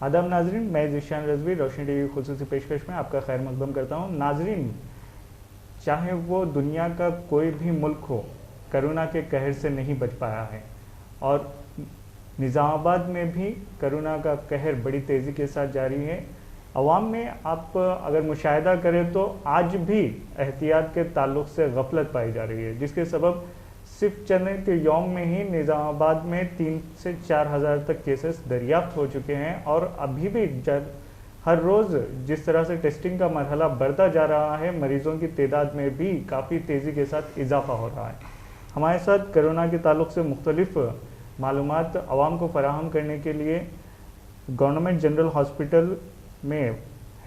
आदाब नाजरीन, मैं जिशान रजवी रोशनी टीवी खुसूसी पेशकश में आपका खैर मकदम करता हूँ। नाजरीन, चाहे वो दुनिया का कोई भी मुल्क हो, कोरोना के कहर से नहीं बच पाया है और निज़ामाबाद में भी कोरोना का कहर बड़ी तेज़ी के साथ जारी है। अवाम में आप अगर मुशाहिदा करें तो आज भी एहतियात के ताल्लुक से गफलत पाई जा रही है, जिसके सबब सिर्फ चंद के यौम में ही निज़ामाबाद में 3 से 4 हज़ार तक केसेस दरियाफ्त हो चुके हैं और अभी भी हर रोज़ जिस तरह से टेस्टिंग का मरहला बढ़ता जा रहा है, मरीज़ों की तादाद में भी काफ़ी तेज़ी के साथ इजाफा हो रहा है। हमारे साथ कोरोना के ताल्लुक से मुख्तलिफ मालूमात अवाम को फराहम करने के लिए गवर्नमेंट जनरल हॉस्पिटल में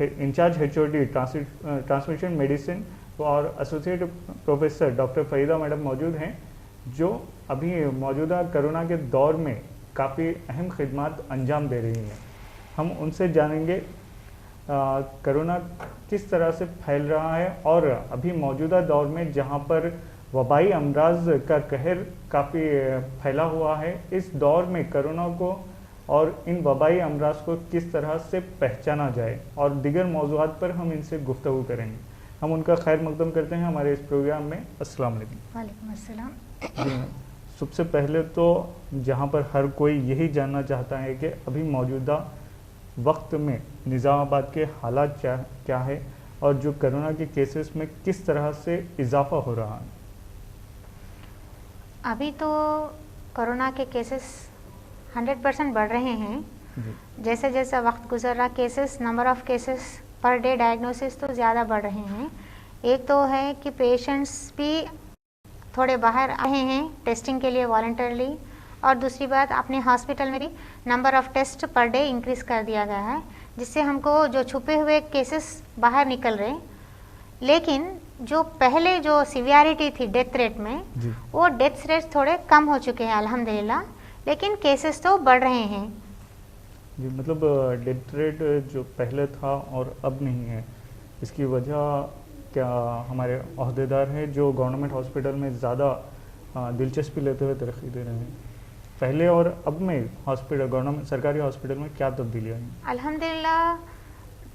इंचार्ज HOD ट्रांसमिशन मेडिसिन और associate professor doctor Farida madam मौजूद हैं, जो अभी मौजूदा कोरोना के दौर में काफ़ी अहम खिदमात अंजाम दे रही हैं। हम उनसे जानेंगे कोरोना किस तरह से फैल रहा है और अभी मौजूदा दौर में जहां पर वबाई अमराज का कहर काफ़ी फैला हुआ है, इस दौर में कोरोना को और इन वबाई अमराज को किस तरह से पहचाना जाए और दीगर मौज़ूआत पर हम इनसे गुफ्तगू करेंगे। हम उनका खैर मकदम करते हैं हमारे इस प्रोग्राम में। अस्सलाम वालेकुम। वालेकुम अस्सलाम। सबसे पहले तो जहां पर हर कोई यही जानना चाहता है कि अभी मौजूदा वक्त में निज़ामाबाद के हालात क्या है और जो कोरोना के केसेस में किस तरह से इजाफा हो रहा है। अभी तो कोरोना के केसेस 100% बढ़ रहे हैं। जैसे जैसे वक्त गुजर रहा cases, number of cases per day diagnosis तो ज़्यादा बढ़ रहे हैं। एक तो है कि पेशेंट्स भी थोड़े बाहर आ रहे हैं टेस्टिंग के लिए वॉलंटरली, और दूसरी बात अपने हॉस्पिटल में भी number of test per day increase कर दिया गया है, जिससे हमको जो छुपे हुए केसेस बाहर निकल रहे। लेकिन जो पहले जो सीवियरिटी थी डेथ रेट में, वो डेथ रेट थोड़े कम हो चुके हैं अल्हम्दुलिल्लाह, लेकिन केसेस तो बढ़ रहे हैं जी। मतलब डेथ रेट जो पहले था और अब नहीं है, इसकी वजह क्या हमारे अहदेदार हैं जो गवर्नमेंट हॉस्पिटल में ज़्यादा दिलचस्पी लेते हुए तरक्की दे रहे हैं? पहले और अब में हॉस्पिटल, गवर्नमेंट सरकारी हॉस्पिटल में क्या तब्दीलियाँ आई? अल्हम्दुलिल्लाह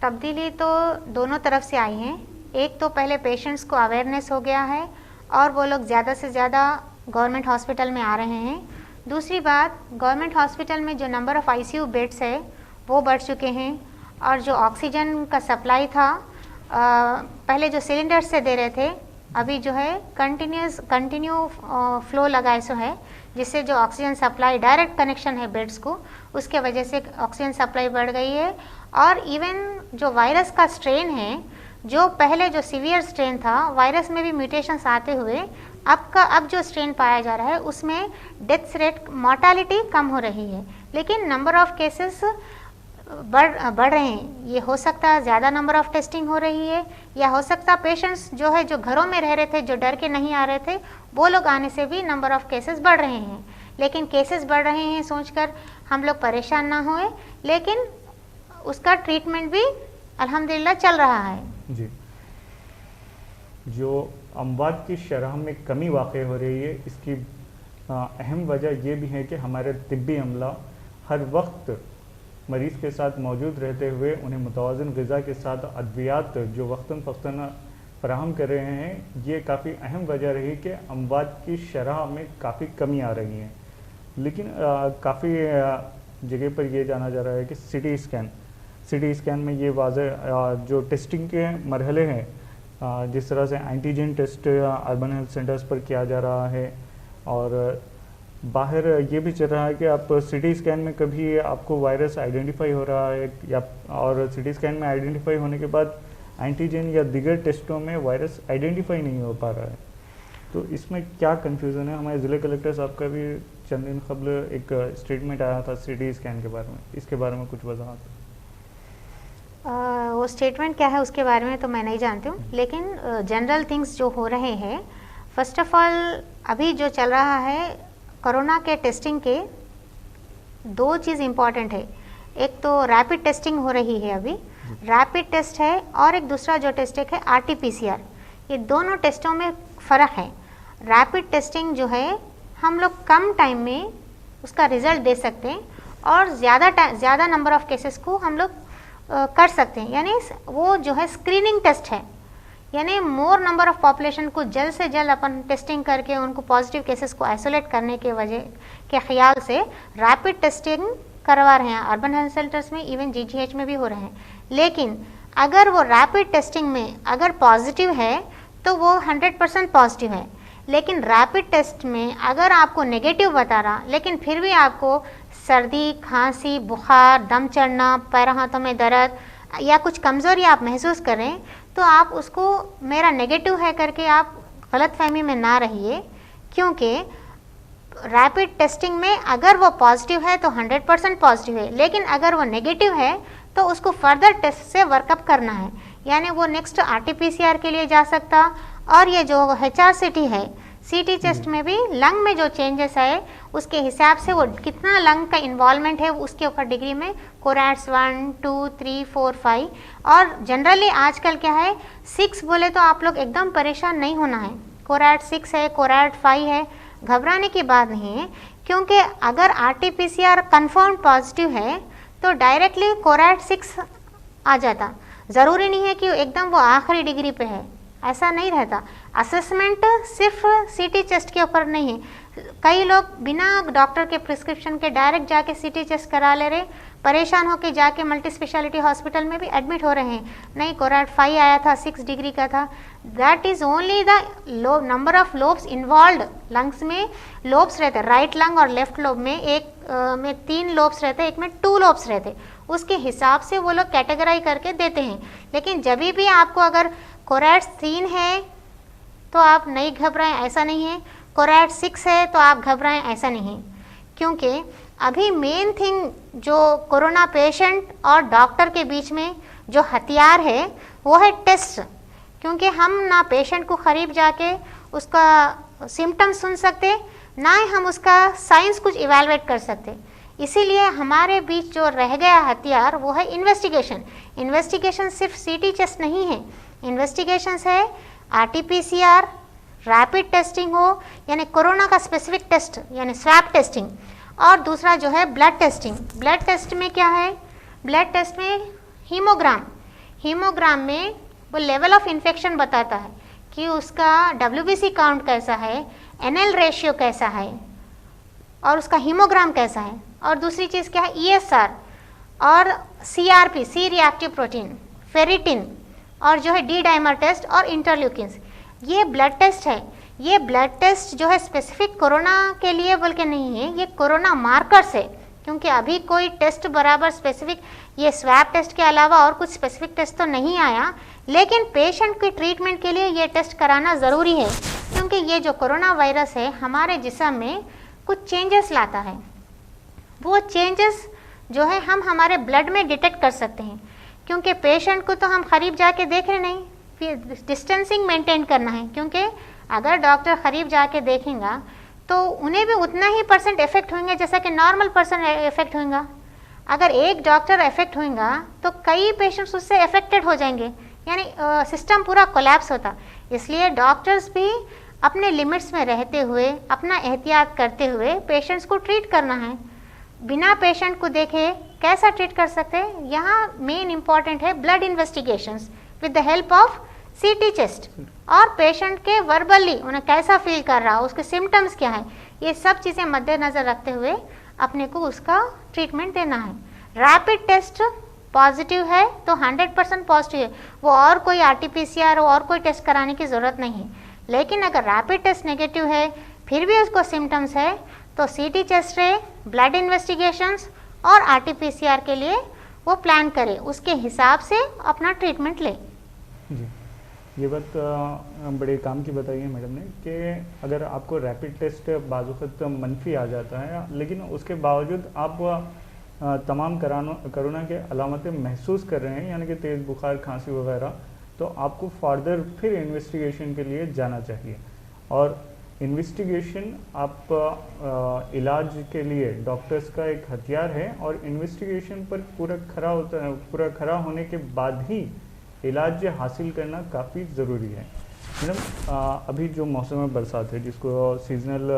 तब्दीली तो दोनों तरफ से आई हैं। एक तो पहले पेशेंट्स को अवेयरनेस हो गया है और वो लोग ज़्यादा से ज़्यादा गवर्नमेंट हॉस्पिटल में आ रहे हैं। दूसरी बात, गवर्नमेंट हॉस्पिटल में जो नंबर ऑफ़ ICU बेड्स है वो बढ़ चुके हैं, और जो ऑक्सीजन का सप्लाई था पहले जो सिलेंडर से दे रहे थे, अभी जो है कंटिन्यू फ्लो लगाए सो है, जिससे जो ऑक्सीजन सप्लाई डायरेक्ट कनेक्शन है बेड्स को, उसके वजह से ऑक्सीजन सप्लाई बढ़ गई है। और इवन जो वायरस का स्ट्रेन है, जो पहले जो सीवियर स्ट्रेन था, वायरस में भी म्यूटेशंस आते हुए अब जो स्ट्रेन पाया जा रहा है उसमें डेथ रेट, मॉर्टालिटी कम हो रही है, लेकिन नंबर ऑफ़ केसेस बढ़ रहे हैं। ये हो सकता है ज़्यादा नंबर ऑफ़ टेस्टिंग हो रही है, या हो सकता है पेशेंट्स जो है जो घरों में रह रहे थे, जो डर के नहीं आ रहे थे, वो लोग आने से भी नंबर ऑफ़ केसेस बढ़ रहे हैं। लेकिन केसेस बढ़ रहे हैं सोचकर हम लोग परेशान ना होए, लेकिन उसका ट्रीटमेंट भी अल्हम्दुलिल्लाह चल रहा है जी। जो अमवात की शरह में कमी वाक़ई हो रही है, इसकी अहम वजह यह भी है कि हमारे तिब्बी अमला हर वक्त मरीज़ के साथ मौजूद रहते हुए उन्हें मुतवाज़िन ग़िज़ा के साथ अद्वियात जो वक्तन फ़क्तन फराहम कर रहे हैं, ये काफ़ी अहम वजह रही कि अमवात की शरह में काफ़ी कमी आ रही है। लेकिन काफ़ी जगह पर यह जाना जा रहा है कि सिटी स्कैन में ये वाज़ेह जो टेस्टिंग के मरहले हैं, जिस तरह से antigen test urban health centers पर किया जा रहा है, और बाहर ये भी चल रहा है कि आप सिटी स्कैन में कभी आपको वायरस आइडेंटिफाई हो रहा है या, और सिटी स्कैन में आइडेंटिफाई होने के बाद एंटीजन या दीगर टेस्टों में वायरस आइडेंटिफाई नहीं हो पा रहा है। तो इसमें क्या कन्फ्यूज़न है? हमारे ज़िले कलेक्टर साहब का भी चंद दिन कबल एक स्टेटमेंट आया था सिटी स्कैन के बारे में, इसके बारे में कुछ वजाहत? वो स्टेटमेंट क्या है उसके बारे में तो मैं नहीं जानती हूँ, लेकिन जनरल थिंग्स जो हो रहे हैं, फर्स्ट ऑफ ऑल अभी जो चल रहा है कोरोना के टेस्टिंग के, दो चीज़ इम्पॉर्टेंट है। एक तो रैपिड टेस्टिंग हो रही है अभी, रैपिड टेस्ट है, और एक दूसरा जो टेस्ट है RT-PCR। ये दोनों टेस्टों में फ़र्क है। रैपिड टेस्टिंग जो है हम लोग कम टाइम में उसका रिज़ल्ट दे सकते हैं, और ज़्यादा नंबर ऑफ केसेस को हम लोग कर सकते हैं। यानी वो जो है स्क्रीनिंग टेस्ट है, यानी मोर नंबर ऑफ पॉपुलेशन को जल्द से जल्द अपन टेस्टिंग करके उनको पॉजिटिव केसेस को आइसोलेट करने के वजह के ख्याल से रैपिड टेस्टिंग करवा रहे हैं। अर्बन हेल्थ सेंटर्स में, इवन जीजीएच में भी हो रहे हैं। लेकिन अगर वो रैपिड टेस्टिंग में अगर पॉजिटिव है तो वो 100% पॉजिटिव है। लेकिन रैपिड टेस्ट में अगर आपको नेगेटिव बता रहा, लेकिन फिर भी आपको सर्दी, खांसी, बुखार, दम चढ़ना, पैर हाथों में दर्द या कुछ कमज़ोरी आप महसूस करें, तो आप उसको मेरा नेगेटिव है करके आप गलतफहमी में ना रहिए, क्योंकि रैपिड टेस्टिंग में अगर वो पॉजिटिव है तो 100% पॉजिटिव है। लेकिन अगर वो नेगेटिव है तो उसको फर्दर टेस्ट से वर्कअप करना है, यानी वो नेक्स्ट आरटीपीसीआर के लिए जा सकता। और ये जो HRCT है, सीटी चेस्ट में भी लंग में जो चेंजेस है उसके हिसाब से वो कितना लंग का इन्वॉल्वमेंट है उसके ऊपर डिग्री में कोरैट्स 1, 2, 3, 4, 5। और जनरली आजकल क्या है, 6 बोले तो आप लोग एकदम परेशान नहीं होना है। कोरैट 6 है, कोरैट 5 है, घबराने की बात नहीं है, क्योंकि अगर RT-PCR कन्फर्म पॉजिटिव है तो डायरेक्टली कोरैट 6 आ जाता। ज़रूरी नहीं है कि एकदम वो आखिरी डिग्री पे है, ऐसा नहीं रहता। असेसमेंट सिर्फ सीटी चेस्ट के ऊपर नहीं है। कई लोग बिना डॉक्टर के प्रिस्क्रिप्शन के डायरेक्ट जाके सीटी चेस्ट करा ले रहे, परेशान होके जाके मल्टी स्पेशलिटी हॉस्पिटल में भी एडमिट हो रहे हैं। नहीं, कोरैट 5 आया था, 6 डिग्री का था। That is only the number of lobes involve. Lungs में लोब्स रहते, राइट लंग और लेफ्ट लोब में एक में 3 लोब्स रहते, एक में 2 लोब्स रहते, उसके हिसाब से वो लोग कैटेगराइज करके देते हैं। लेकिन जब भी आपको अगर कोरैट 3 है तो आप नहीं घबराएं, ऐसा नहीं है। कोरैट 6 है तो आप घबराएं, ऐसा नहीं है। क्योंकि अभी मेन थिंग जो कोरोना पेशेंट और डॉक्टर के बीच में जो हथियार है वो है टेस्ट। क्योंकि हम ना पेशेंट को करीब जाके उसका सिम्टम्स सुन सकते, ना ही हम उसका साइंस कुछ इवेलुएट कर सकते। इसीलिए हमारे बीच जो रह गया हथियार वो है इन्वेस्टिगेशन। इन्वेस्टिगेशन सिर्फ सीटी चेस्ट नहीं है, इन्वेस्टिगेशंस है RT-PCR, रैपिड टेस्टिंग हो यानी कोरोना का स्पेसिफिक टेस्ट यानी स्वैब टेस्टिंग, और दूसरा जो है ब्लड टेस्टिंग। ब्लड टेस्ट में क्या है, ब्लड टेस्ट में हीमोग्राम में वो लेवल ऑफ इन्फेक्शन बताता है कि उसका WBC काउंट कैसा है, NL रेशियो कैसा है और उसका हीमोग्राम कैसा है। और दूसरी चीज़ क्या है, ESR और CRP, C reactive protein, ferritin, और जो है D डाइमर टेस्ट और इंटरल्यूकिन्स। ये ब्लड टेस्ट है। ये ब्लड टेस्ट जो है स्पेसिफिक कोरोना के लिए बोल के नहीं है, ये कोरोना मार्कर्स है। क्योंकि अभी कोई टेस्ट बराबर स्पेसिफिक ये स्वैब टेस्ट के अलावा और कुछ स्पेसिफिक टेस्ट तो नहीं आया, लेकिन पेशेंट के ट्रीटमेंट के लिए ये टेस्ट कराना ज़रूरी है। क्योंकि ये जो कोरोना वायरस है हमारे जिस्म में कुछ चेंजेस लाता है। वो चेंजेस जो है हम हमारे ब्लड में डिटेक्ट कर सकते हैं। क्योंकि पेशेंट को तो हम करीब जाके देख रहे नहीं, फिर डिस्टेंसिंग मेंटेन करना है। क्योंकि अगर डॉक्टर करीब जाके देखेंगा तो उन्हें भी उतना ही % इफेक्ट होंगे जैसा कि नॉर्मल पर्सन इफेक्ट होगा। अगर एक डॉक्टर इफेक्ट होगा तो कई पेशेंट्स उससे अफेक्टेड हो जाएंगे, यानी सिस्टम पूरा कोलैप्स होता। इसलिए डॉक्टर्स भी अपने लिमिट्स में रहते हुए, अपना एहतियात करते हुए पेशेंट्स को ट्रीट करना है। बिना पेशेंट को देखे कैसा ट्रीट कर सकते हैं, यहाँ मेन इंपॉर्टेंट है blood investigations with the help of सीटी चेस्ट, और पेशेंट के वर्बली उन्हें कैसा फील कर रहा है, उसके सिम्टम्स क्या है, ये सब चीज़ें मद्देनज़र रखते हुए अपने को उसका ट्रीटमेंट देना है। रैपिड टेस्ट पॉजिटिव है तो 100% पॉजिटिव है, वो और कोई RT-PCR और कोई टेस्ट कराने की ज़रूरत नहीं है। लेकिन अगर रैपिड टेस्ट नेगेटिव है फिर भी उसको सिम्टम्स है तो सीटी चेस्ट रे, ब्लड इन्वेस्टिगेशंस और RT-PCR के लिए वो प्लान करे, उसके हिसाब से अपना ट्रीटमेंट ले। जी, ये बात बड़े काम की बताई है मैडम ने कि अगर आपको रैपिड टेस्ट बाज़-ओ-ख़त मनफी आ जाता है, लेकिन उसके बावजूद आप तमाम कोरोना के अलामतें महसूस कर रहे हैं, यानी कि तेज़ बुखार, खांसी वगैरह, तो आपको फर्दर फिर इन्वेस्टिगेशन के लिए जाना चाहिए। और इन्वेस्टिगेशन आप इलाज के लिए डॉक्टर्स का एक हथियार है, और इन्वेस्टिगेशन पर पूरा खरा होने के बाद ही इलाज हासिल करना काफ़ी ज़रूरी है। मैडम, अभी जो मौसम बरसात है जिसको सीजनल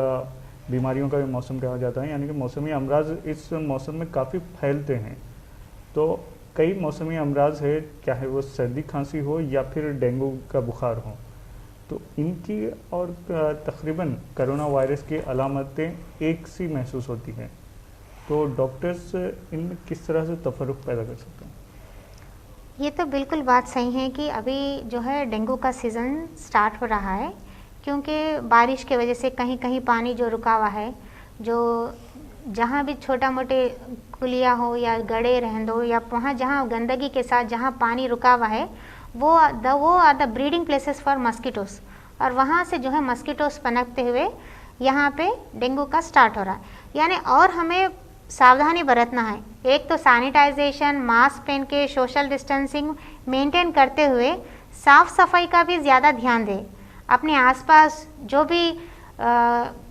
बीमारियों का भी मौसम कहा जाता है, यानी कि मौसमी अमराज इस मौसम में काफ़ी फैलते हैं। तो कई मौसमी अमराज है, चाहे वो सर्दी खांसी हो या फिर डेंगू का बुखार हो, तो इनकी और तकरीबन कोरोना वायरस की अलामतें एक सी महसूस होती हैं। तो डॉक्टर्स इनमें किस तरह से तफर्रुक पैदा कर सकते हैं? ये तो बिल्कुल बात सही है कि अभी जो है डेंगू का सीज़न स्टार्ट हो रहा है, क्योंकि बारिश के वजह से कहीं कहीं पानी जो रुका हुआ है, जो जहाँ भी छोटा मोटे कुलिया हो या गड़े रहन दो या वहाँ जहाँ गंदगी के साथ जहाँ पानी रुका हुआ है, वो are the breeding places for mosquitoes, और वहाँ से जो है मस्कीटोस पनपते हुए यहाँ पे डेंगू का स्टार्ट हो रहा है। यानी और हमें सावधानी बरतना है। एक तो सैनिटाइजेशन, मास्क पहन के सोशल डिस्टेंसिंग मेंटेन करते हुए साफ़ सफाई का भी ज़्यादा ध्यान दें। अपने आसपास जो भी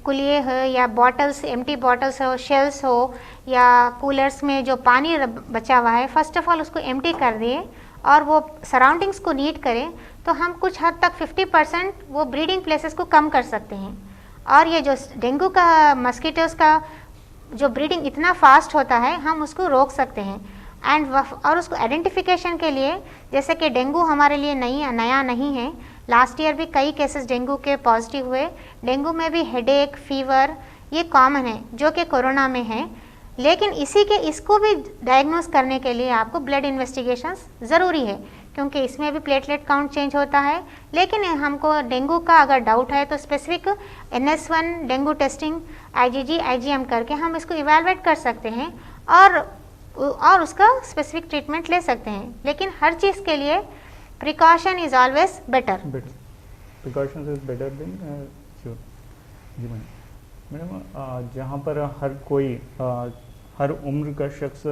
कुलिए हो या बॉटल्स, एम्प्टी बॉटल्स हो, शेल्स हो या कूलर्स में जो पानी बचा हुआ है, फर्स्ट ऑफ ऑल उसको एम्प्टी कर दिए और वो सराउंडिंग्स को नीट करें, तो हम कुछ हद तक 50% वो ब्रीडिंग प्लेसेस को कम कर सकते हैं। और ये जो डेंगू का मस्कीटोज़ का जो ब्रीडिंग इतना फास्ट होता है, हम उसको रोक सकते हैं। और उसको आइडेंटिफिकेशन के लिए, जैसे कि डेंगू हमारे लिए नया नहीं है, लास्ट ईयर भी कई केसेस डेंगू के पॉजिटिव हुए। डेंगू में भी हेडेक, फीवर ये कॉमन है जो कि कोरोना में है, लेकिन इसको भी डायग्नोस करने के लिए आपको ब्लड इन्वेस्टिगेशंस ज़रूरी है, क्योंकि इसमें भी प्लेटलेट काउंट चेंज होता है। लेकिन हमको डेंगू का अगर डाउट है तो specific NS1 dengue testing IgG IgM करके हम इसको इवेलुएट कर सकते हैं और उसका स्पेसिफिक ट्रीटमेंट ले सकते हैं। लेकिन हर चीज़ के लिए precaution is always better. Precaution is better than cure. जी मैडम, जहाँ पर हर उम्र का शख्स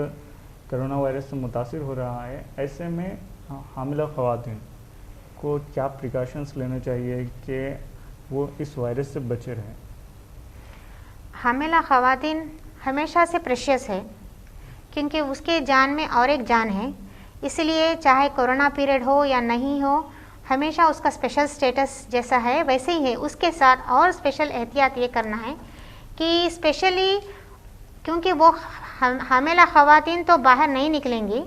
कोरोना वायरस से मुतासिर हो रहा है, ऐसे में हामिला ख़वातीन को क्या प्रिकॉशंस लेने चाहिए कि वो इस वायरस से बचे रहें? हामिला ख़वातीन हमेशा से प्रेशियस है, क्योंकि उसके जान में और एक जान है, इसलिए चाहे कोरोना पीरियड हो या नहीं हो, हमेशा उसका स्पेशल स्टेटस जैसा है वैसे ही है। उसके साथ और स्पेशल एहतियात ये करना है कि स्पेशली क्योंकि वो हामिला ख़वातीन तो बाहर नहीं निकलेंगी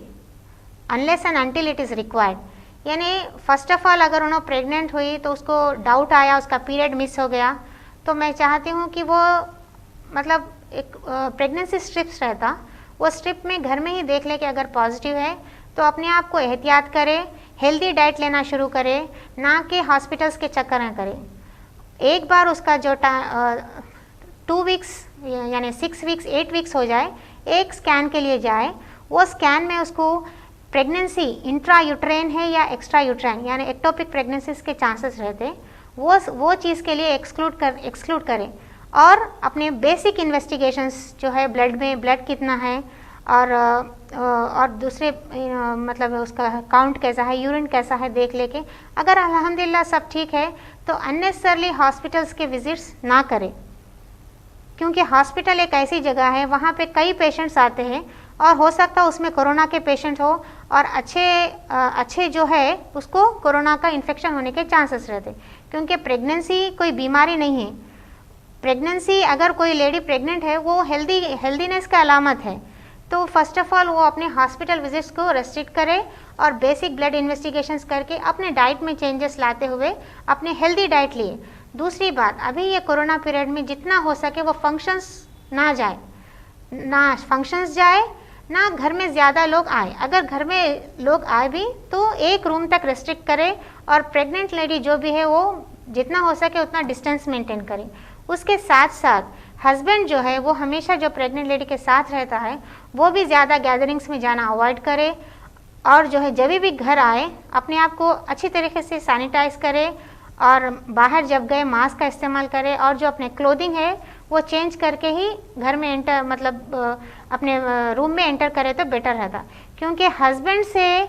unless and until it is required. यानी फर्स्ट ऑफ ऑल अगर उन्होंने प्रेग्नेंट हुई तो उसको डाउट आया, उसका पीरियड मिस हो गया, तो मैं चाहती हूँ कि वो मतलब एक प्रेगनेंसी स्ट्रिप्स रहता, वो स्ट्रिप में घर में ही देख ले कि अगर पॉजिटिव है तो अपने आप को एहतियात करे, हेल्दी डाइट लेना शुरू करे, ना कि हॉस्पिटल्स के चक्कर में करे। एक बार उसका जो 2 वीक्स यानी 6 वीक्स 8 वीक्स हो जाए, एक स्कैन के लिए जाए, वो स्कैन में उसको प्रेगनेंसी इंट्रा यूट्रेन है या एक्स्ट्रा यूट्रेन यानी एक्टोपिक प्रेगनेंसीज के चांसेस रहते, वो चीज़ के लिए एक्सक्लूड करें और अपने बेसिक इन्वेस्टिगेशंस जो है ब्लड में ब्लड कितना है और दूसरे मतलब उसका काउंट कैसा है, यूरिन कैसा है देख लेके अगर अल्हम्दुलिल्लाह सब ठीक है तो अननेसेसरली हॉस्पिटल्स के विजिट्स ना करें, क्योंकि हॉस्पिटल एक ऐसी जगह है वहाँ पे कई पेशेंट्स आते हैं और हो सकता है उसमें कोरोना के पेशेंट हो और अच्छे जो है उसको कोरोना का इन्फेक्शन होने के चांसेस रहते, क्योंकि प्रेगनेंसी कोई बीमारी नहीं है। प्रेगनेंसी अगर कोई लेडी प्रेग्नेंट है वो हेल्दीनेस का अलामत है, तो फर्स्ट ऑफ ऑल वो अपने हॉस्पिटल विजिट्स को रेस्ट्रिक्ट करे और बेसिक ब्लड इन्वेस्टिगेशंस करके अपने डाइट में चेंजेस लाते हुए अपने हेल्दी डाइट लिए। दूसरी बात, अभी ये कोरोना पीरियड में जितना हो सके वो फंक्शंस ना जाए ना घर में ज़्यादा लोग आए। अगर घर में लोग आए भी तो एक रूम तक रेस्ट्रिक्ट करें और प्रेग्नेंट लेडी जो भी है वो जितना हो सके उतना डिस्टेंस मेंटेन करें। उसके साथ साथ हस्बैंड जो है वो हमेशा जो प्रेग्नेंट लेडी के साथ रहता है वो भी ज़्यादा गैदरिंग्स में जाना अवॉइड करे और जो है जब भी घर आए अपने आप को अच्छी तरीके से सैनिटाइज करे और बाहर जब गए मास्क का इस्तेमाल करें और जो अपने क्लोथिंग है वो चेंज करके ही घर में एंटर मतलब अपने रूम में एंटर करे तो बेटर रहता, क्योंकि हस्बैंड से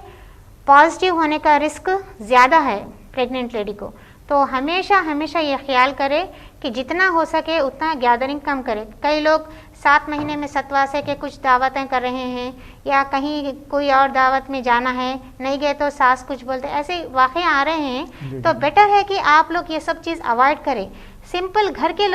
पॉजिटिव होने का रिस्क ज़्यादा है प्रेग्नेंट लेडी को। तो हमेशा ये ख्याल करें कि जितना हो सके उतना गैदरिंग कम करें। कई लोग 7 महीने में सतवासे के कुछ दावतें कर रहे हैं या कहीं कोई और दावत में जाना है, नहीं गए तो सास कुछ बोलते, ऐसे वाक़े आ रहे हैं। तो बेटर है कि आप लोग ये सब चीज़ अवॉइड करें। सिंपल घर के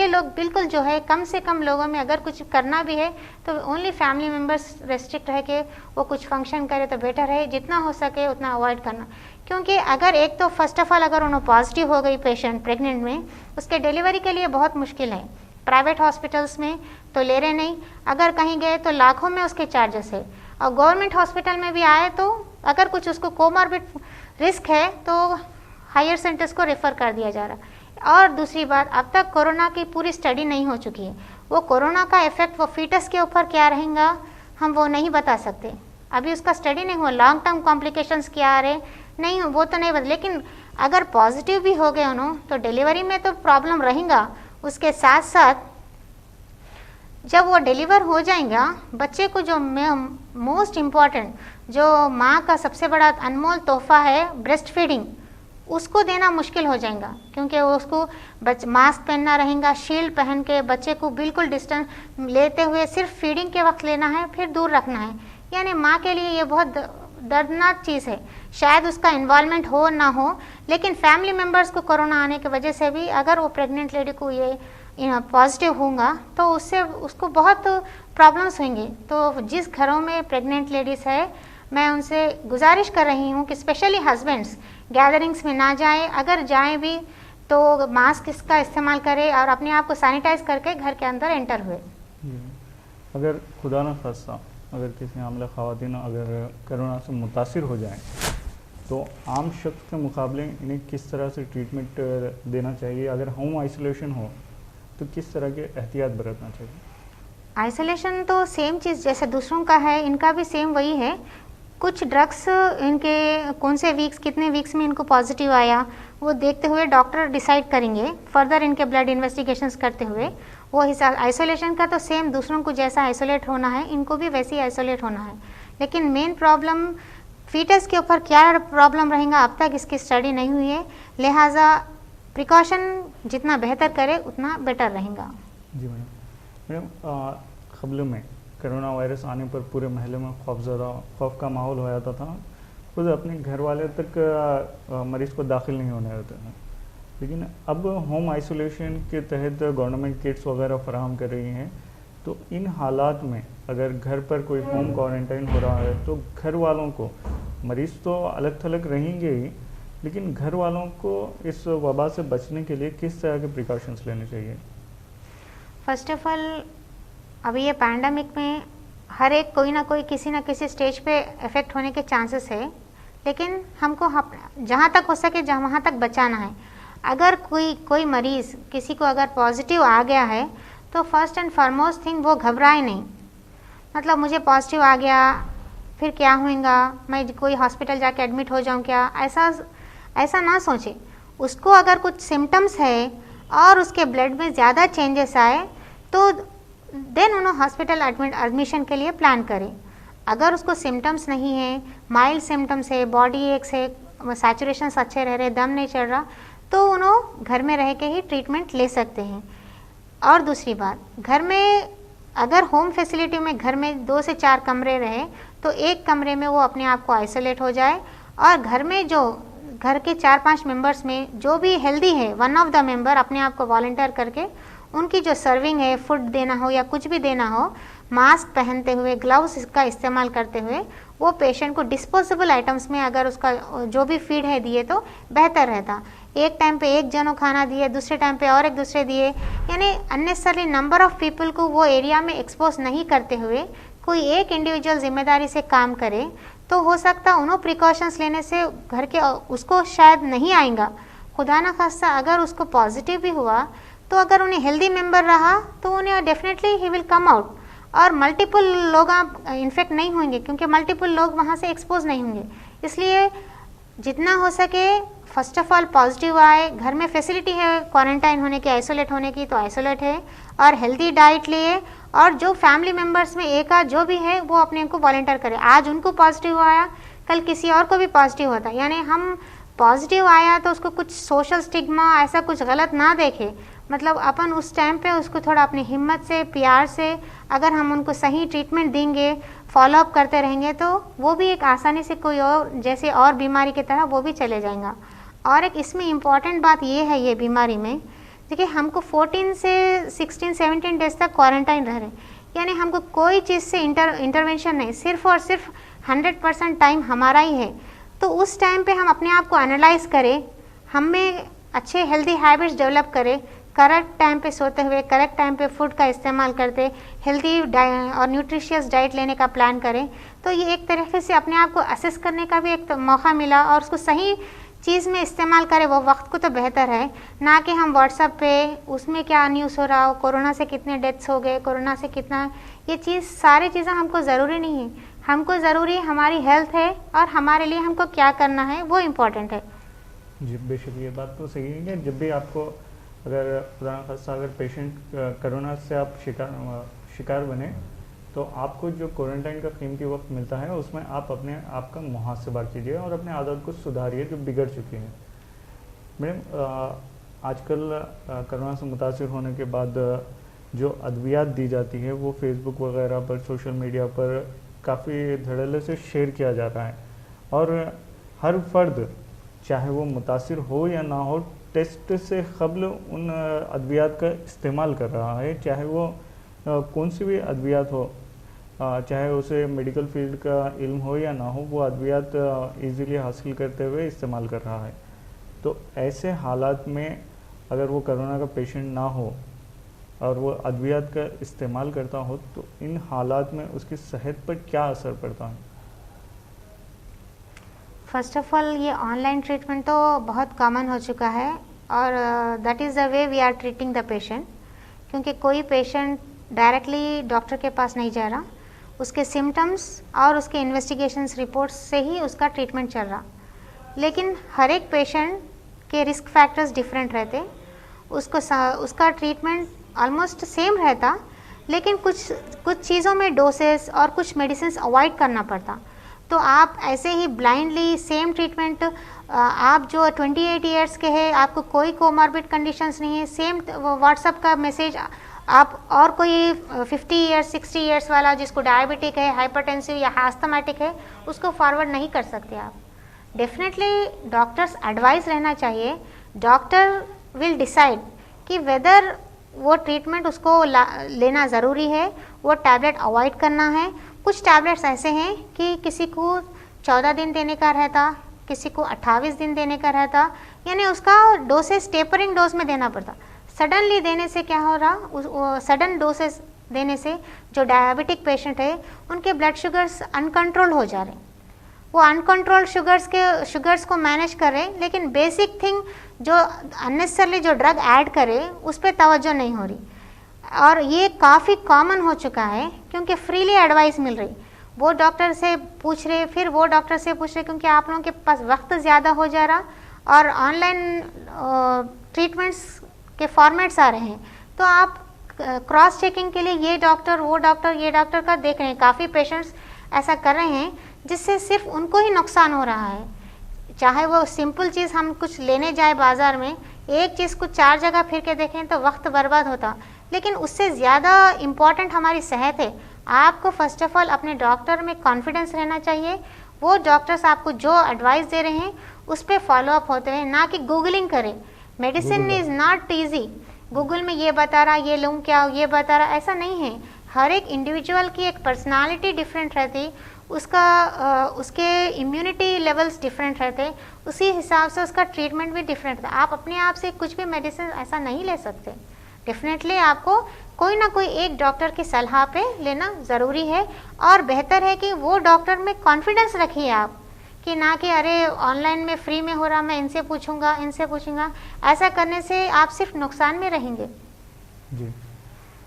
लोग बिल्कुल जो है कम से कम लोगों में अगर कुछ करना भी है तो ओनली फैमिली मेम्बर्स रेस्ट्रिक्ट रह के वो कुछ फंक्शन करे तो बेटर है, जितना हो सके उतना अवॉइड करना। क्योंकि अगर एक तो फर्स्ट ऑफ ऑल अगर उन्हें पॉजिटिव हो गई पेशेंट प्रेग्नेंट में, उसके डिलीवरी के लिए बहुत मुश्किल है। प्राइवेट हॉस्पिटल्स में तो ले रहे नहीं, अगर कहीं गए तो लाखों में उसके चार्जेस है, और गवर्नमेंट हॉस्पिटल में भी आए तो अगर कुछ उसको कोमॉर्बिड रिस्क है तो हायर सेंटर्स को रेफ़र कर दिया जा रहा है। और दूसरी बात, अब तक कोरोना की पूरी स्टडी नहीं हो चुकी है, वो कोरोना का इफेक्ट वो फीटस के ऊपर क्या रहेगा हम वो नहीं बता सकते, अभी उसका स्टडी नहीं हुआ। लॉन्ग टर्म कॉम्प्लिकेशंस क्या आ रहे नहीं वो तो नहीं बता, लेकिन अगर पॉजिटिव भी हो गए उन्होंने तो डिलीवरी में तो प्रॉब्लम रहेगा। उसके साथ साथ जब वो डिलीवर हो जाएगा, बच्चे को जो मोस्ट इम्पॉर्टेंट जो माँ का सबसे बड़ा अनमोल तोहफा है ब्रेस्ट फीडिंग, उसको देना मुश्किल हो जाएगा, क्योंकि उसको मास्क पहनना रहेगा, शील्ड पहन के बच्चे को बिल्कुल डिस्टेंस लेते हुए सिर्फ फीडिंग के वक्त लेना है, फिर दूर रखना है। यानी माँ के लिए ये बहुत दर्दनाक चीज़ है। शायद उसका इन्वॉल्वमेंट हो ना हो, लेकिन फैमिली मेम्बर्स को कोरोना आने की वजह से भी अगर वो प्रेग्नेंट लेडी को ये पॉजिटिव होगा तो उससे उसको बहुत प्रॉब्लम्स होंगी। तो जिस घरों में प्रेग्नेंट लेडीज़ है, मैं उनसे गुजारिश कर रही हूँ कि स्पेशली हस्बैंड्स गैदरिंग्स में ना जाएं, अगर जाएं भी तो मास्क इसका इस्तेमाल करें और अपने आप को सैनिटाइज करके घर के अंदर एंटर हुए। अगर खुदा न खास्ता अगर किसी हामिला ख़वातीन अगर कोरोना से मुतासिर हो जाएं तो आम शख्स के मुकाबले इन्हें किस तरह से ट्रीटमेंट देना चाहिए? अगर होम आइसोलेशन हो तो किस तरह के एहतियात बरतना चाहिए? आइसोलेशन तो सेम चीज़ जैसे दूसरों का है, इनका भी सेम वही है। कुछ ड्रग्स इनके कौन से वीक्स कितने वीक्स में इनको पॉजिटिव आया वो देखते हुए डॉक्टर डिसाइड करेंगे, फर्दर इनके ब्लड इन्वेस्टिगेशंस करते हुए वो हिसाब। आइसोलेशन का तो सेम दूसरों को जैसा आइसोलेट होना है इनको भी वैसे ही आइसोलेट होना है, लेकिन मेन प्रॉब्लम फीटस के ऊपर क्या प्रॉब्लम रहेगा अब तक इसकी स्टडी नहीं हुई है, लिहाजा प्रिकॉशन जितना बेहतर करे उतना बेटर रहेगा। जी मैडम, क़ब्ल में कोरोना वायरस आने पर पूरे महल्ले में खौफ का माहौल हो जाता था, खुद अपने घर वाले तक मरीज़ को दाखिल नहीं होने देते थे, लेकिन अब होम आइसोलेशन के तहत गवर्नमेंट किट्स वगैरह फराहम कर रही हैं। तो इन हालात में अगर घर पर कोई होम क्वारंटाइन हो रहा है तो घर वालों को, मरीज़ तो अलग थलग रहेंगे ही, लेकिन घर वालों को इस वबा से बचने के लिए किस तरह के प्रिकॉशंस लेने चाहिए? फर्स्ट ऑफ ऑल अभी ये पैंडमिक में हर एक कोई ना कोई किसी ना किसी स्टेज पे इफ़ेक्ट होने के चांसेस है, लेकिन हमको जहाँ तक हो सके वहाँ तक बचाना है। अगर कोई मरीज़ किसी को अगर पॉजिटिव आ गया है तो फर्स्ट एंड फॉरमोस्ट थिंग वो घबराए नहीं, मतलब मुझे पॉजिटिव आ गया फिर क्या होगा, मैं कोई हॉस्पिटल जाके एडमिट हो जाऊँ क्या, ऐसा ना सोचे। उसको अगर कुछ सिम्टम्स है और उसके ब्लड में ज़्यादा चेंजेस आए तो देन उन्हें हॉस्पिटल एडमिशन के लिए प्लान करें। अगर उसको सिम्टम्स नहीं है, माइल्ड सिम्टम्स है, बॉडी एक्स है, सैचुरेशंस अच्छे रह रहे, दम नहीं चढ़ रहा, तो उन्हें घर में रह के ही ट्रीटमेंट ले सकते हैं। और दूसरी बात, घर में अगर होम फैसिलिटी में घर में 2 से 4 कमरे रहे तो एक कमरे में वो अपने आप को आइसोलेट हो जाए, और घर में जो घर के 4-5 मेंबर्स में जो भी हेल्दी है, वन ऑफ द मेंबर अपने आप को वॉलंटियर करके उनकी जो सर्विंग है, फूड देना हो या कुछ भी देना हो, मास्क पहनते हुए, ग्लव्स का इस्तेमाल करते हुए वो पेशेंट को डिस्पोजेबल आइटम्स में अगर उसका जो भी फीड है दिए तो बेहतर रहता। एक टाइम पे एक जनों खाना दिए, दूसरे टाइम पे और एक दूसरे दिए, यानी अननेसेसरी नंबर ऑफ पीपल को वो एरिया में एक्सपोज नहीं करते हुए कोई एक इंडिविजुअल जिम्मेदारी से काम करे तो हो सकता उन्हों प्रिकॉशंस लेने से घर के उसको शायद नहीं आएगा। खुदा ना खास्ता अगर उसको पॉजिटिव भी हुआ तो अगर उन्हें हेल्दी मेंबर रहा तो उन्हें definitely he will come out, और मल्टीपल लोग इन्फेक्ट नहीं होंगे क्योंकि मल्टीपल लोग वहाँ से एक्सपोज नहीं होंगे। इसलिए जितना हो सके फर्स्ट ऑफ ऑल पॉजिटिव आए, घर में फैसिलिटी है क्वारंटाइन होने की, आइसोलेट होने की तो आइसोलेट है, और हेल्दी डाइट लिए, और जो फैमिली मेम्बर्स में एक आध जो भी है वो अपने को वॉलंटियर करे। आज उनको पॉजिटिव आया, कल किसी और को भी पॉजिटिव होता, यानी हम पॉजिटिव आया तो उसको कुछ सोशल स्टिग्मा ऐसा कुछ गलत ना देखे, मतलब अपन उस टाइम पे उसको थोड़ा अपनी हिम्मत से, प्यार से अगर हम उनको सही ट्रीटमेंट देंगे, फॉलोअप करते रहेंगे तो वो भी एक आसानी से कोई और जैसे और बीमारी की तरह वो भी चले जाएगा। और एक इसमें इम्पॉर्टेंट बात ये है ये बीमारी में, देखिए हमको 14 से 16-17 डेज तक क्वारंटाइन रह रहे, यानी हमको कोई चीज़ से इंटरवेंशन नहीं, सिर्फ और सिर्फ 100% टाइम हमारा ही है। तो उस टाइम पे हम अपने आप को एनालाइज करें, हमें अच्छे हेल्दी हैबिट्स डेवलप करें, करेक्ट टाइम पे सोते हुए करेक्ट टाइम पे फूड का इस्तेमाल करते, हेल्दी और न्यूट्रिशियस डाइट लेने का प्लान करें। तो ये एक तरीके से अपने आप को असेस करने का भी एक मौका मिला और उसको सही चीज़ में इस्तेमाल करें वो वक्त को, तो बेहतर है ना कि हम व्हाट्सएप पे उसमें क्या न्यूज़ हो रहा हो, कोरोना से कितने डेथ्स हो गए, कोरोना से कितना, ये चीज़ सारी चीज़ें हमको ज़रूरी नहीं है। हमको ज़रूरी हमारी हेल्थ है और हमारे लिए हमको क्या करना है वो इम्पोर्टेंट है। जी बेशक, ये बात तो सही है कि जब भी आपको अगर खुदा न खास्ता अगर पेशेंट कोरोना से आप शिकार बने तो आपको जो क्वारंटाइन का कीमती वक्त मिलता है उसमें आप अपने आप का मुहासबा कीजिए और अपने आदत को सुधारिए जो बिगड़ चुकी है। मैडम, आजकल कोरोना से मुतासिर होने के बाद जो अद्वियात दी जाती है वो फेसबुक वगैरह पर, सोशल मीडिया पर काफ़ी धड़ल्ले से शेयर किया जा रहा है और हर फर्द चाहे वो मुतासिर हो या ना हो टेस्ट से कबल उन अद्वियात का इस्तेमाल कर रहा है, चाहे वो कौन सी भी अद्वियात हो, चाहे उसे मेडिकल फील्ड का इल्म हो या ना हो, वो अद्वियात इजीली हासिल करते हुए इस्तेमाल कर रहा है। तो ऐसे हालात में अगर वो कोरोना का पेशेंट ना हो और वो अद्वियात का इस्तेमाल करता हो तो इन हालात में उसकी सेहत पर क्या असर पड़ता है? फर्स्ट ऑफ ऑल ये ऑनलाइन ट्रीटमेंट तो बहुत कॉमन हो चुका है और that is the way we are treating the patient, क्योंकि कोई पेशेंट डायरेक्टली डॉक्टर के पास नहीं जा रहा, उसके सिम्टम्स और उसके इन्वेस्टिगेशंस रिपोर्ट्स से ही उसका ट्रीटमेंट चल रहा। लेकिन हर एक पेशेंट के रिस्क फैक्टर्स डिफरेंट रहते, उसका ट्रीटमेंट ऑलमोस्ट सेम रहता, लेकिन कुछ चीज़ों में डोसेस और कुछ मेडिसिन अवॉइड करना पड़ता। तो आप ऐसे ही ब्लाइंडली सेम ट्रीटमेंट, आप जो 28 ईयर्स के हैं, आपको कोई कोमॉर्बिड कंडीशंस नहीं है, सेम व्हाट्सएप का मैसेज आप और कोई 50 ईयर्स 60 ईयर्स वाला जिसको डायबिटिक है, हाइपरटेंसिव या एस्थमाटिक है, उसको फॉरवर्ड नहीं कर सकते आप। डेफिनेटली डॉक्टर्स एडवाइस रहना चाहिए, डॉक्टर विल डिसाइड कि वेदर वो ट्रीटमेंट उसको लेना ज़रूरी है, वो टैबलेट अवॉइड करना है। कुछ टैबलेट्स ऐसे हैं कि किसी को 14 दिन देने का रहता, किसी को 28 दिन देने का रहता, यानी उसका डोसेस टेपरिंग डोज में देना पड़ता। सडनली देने से क्या हो रहा, सडन डोसेस देने से जो डायबिटिक पेशेंट है उनके ब्लड शुगर्स अनकंट्रोल हो जा रहे, वो अनकंट्रोल शुगर्स को मैनेज कर रहे, लेकिन बेसिक थिंग जो अननेसेसरली जो ड्रग ऐड करे उस पर तवज्जो नहीं हो रही। और ये काफ़ी कॉमन हो चुका है क्योंकि फ्रीली एडवाइस मिल रही, वो डॉक्टर से पूछ रहे, फिर वो डॉक्टर से पूछ रहे, क्योंकि आप लोगों के पास वक्त ज़्यादा हो जा रहा और ऑनलाइन ट्रीटमेंट्स के फॉर्मेट्स आ रहे हैं, तो आप क्रॉस चेकिंग के लिए ये डॉक्टर वो डॉक्टर ये डॉक्टर का देख रहे हैं। काफ़ी पेशेंट्स ऐसा कर रहे हैं जिससे सिर्फ उनको ही नुकसान हो रहा है। चाहे वो सिंपल चीज़ हम कुछ लेने जाए बाज़ार में, एक चीज़ को 4 जगह फिर के देखें तो वक्त बर्बाद होता, लेकिन उससे ज़्यादा इम्पॉर्टेंट हमारी सेहत है। आपको फर्स्ट ऑफ ऑल अपने डॉक्टर में कॉन्फिडेंस रहना चाहिए, वो डॉक्टर्स आपको जो एडवाइस दे रहे हैं उस पर फॉलो अप होते हैं, ना कि गूगलिंग करें। Medicine is not easy, Google में ये बता रहा, ये लूँ क्या, ये बता रहा, ऐसा नहीं है। हर एक इंडिविजुअल की एक पर्सनालिटी डिफरेंट रहती, उसके इम्यूनिटी लेवल्स डिफरेंट रहते, उसी हिसाब से उसका ट्रीटमेंट भी डिफरेंट था। आप अपने आप से कुछ भी मेडिसिन ऐसा नहीं ले सकते। डेफिनेटली आपको कोई ना कोई एक डॉक्टर की सलाह पे लेना ज़रूरी है, और बेहतर है कि वो डॉक्टर में कॉन्फिडेंस रखिए आप, कि ना कि अरे ऑनलाइन में फ्री में हो रहा, मैं इनसे पूछूंगा इनसे पूछूंगा। ऐसा करने से आप सिर्फ नुकसान में रहेंगे। जी,